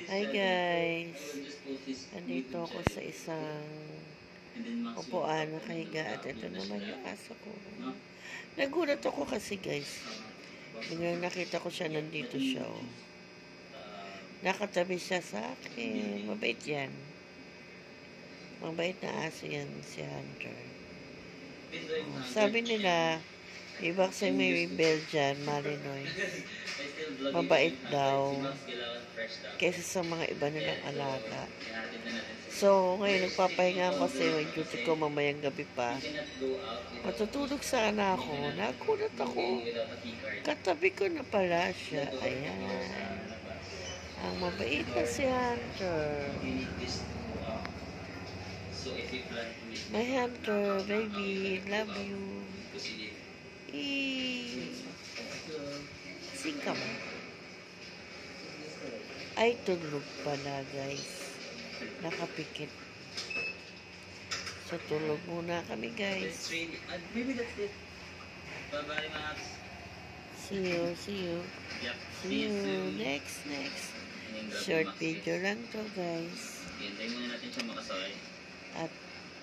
Hi guys! Andito ako sa isang upuan, nakahiga, at ito naman yung aso ko. Nagulat ako kasi guys, biglang nakita ko siya, nandito siya. Oh. Nakatabi siya sa akin. Mabait yan. Mabait na aso yan, si Hunter. Oh, sabi nila, ibang sa may Belgian, Malinois, mabait daw kaysa sa mga iba nilang alaga. So, ngayon nagpapahinga ako kasi may duty ko mamayang gabi pa. Matutulog sana ako. Nagulat ako. Katabi ko na pala siya. Ayan. Ang mabait na si Hunter. My Hunter, baby, love you. Sing ka mo. Ay, tulog pala guys. Nakapikit. So, tulog muna kami guys. Maybe that's it. Bye-bye, Max. See you. See you. Next. Short video lang to guys. Hintayin muna natin siya makasakay. At,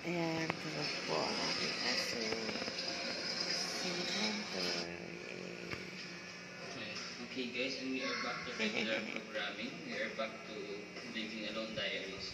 ayan, tulog po ang aking aso. Si Hunter. Okay guys, and we are back to regular programming. We are back to Living Alone Diaries.